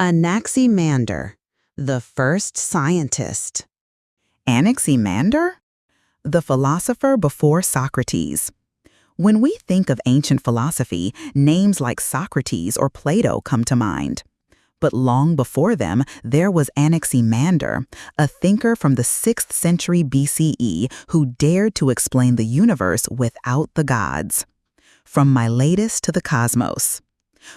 Anaximander, the first scientist. Anaximander? The philosopher before Socrates. When we think of ancient philosophy, names like Socrates or Plato come to mind. But long before them, there was Anaximander, a thinker from the 6th century BCE who dared to explain the universe without the gods. From Miletus to the cosmos.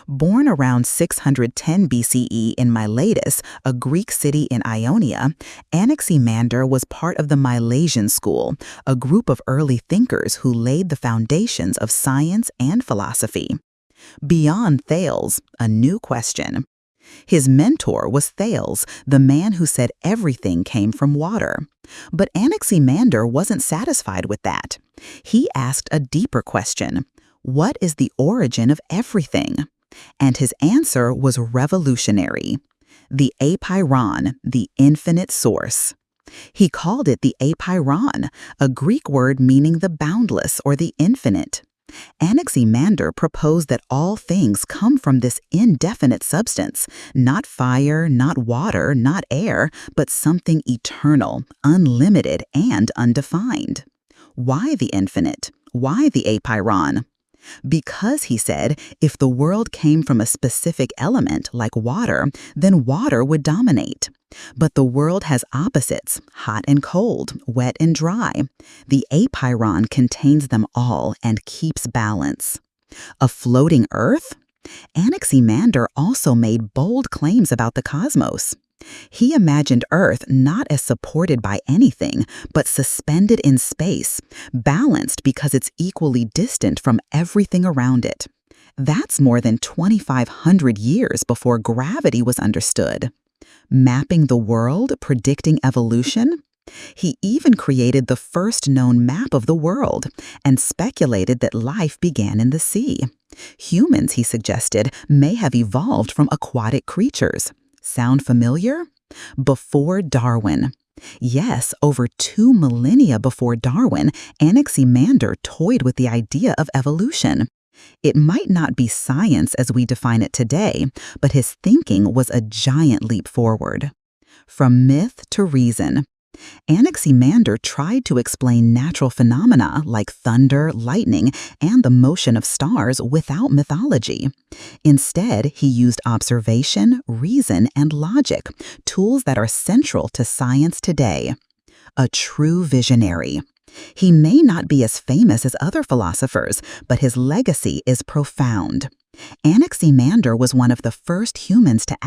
Born around 610 BCE in Miletus, a Greek city in Ionia, Anaximander was part of the Milesian school, a group of early thinkers who laid the foundations of science and philosophy. Beyond Thales, a new question. His mentor was Thales, the man who said everything came from water. But Anaximander wasn't satisfied with that. He asked a deeper question. What is the origin of everything? And his answer was revolutionary. The apeiron, the infinite source. He called it the apeiron, a Greek word meaning the boundless or the infinite. Anaximander proposed that all things come from this indefinite substance, not fire, not water, not air, but something eternal, unlimited, and undefined. Why the infinite? Why the apeiron? Because, he said, if the world came from a specific element, like water, then water would dominate. But the world has opposites, hot and cold, wet and dry. The apeiron contains them all and keeps balance. A floating earth? Anaximander also made bold claims about the cosmos. He imagined Earth not as supported by anything, but suspended in space, balanced because it's equally distant from everything around it. That's more than 2,500 years before gravity was understood. Mapping the world, predicting evolution? He even created the first known map of the world and speculated that life began in the sea. Humans, he suggested, may have evolved from aquatic creatures. Sound familiar? Before Darwin. Yes, over 2 millennia before Darwin, Anaximander toyed with the idea of evolution. It might not be science as we define it today, but his thinking was a giant leap forward. From myth to reason. Anaximander tried to explain natural phenomena like thunder, lightning, and the motion of stars without mythology. Instead, he used observation, reason, and logic, tools that are central to science today. A true visionary. He may not be as famous as other philosophers, but his legacy is profound. Anaximander was one of the first humans to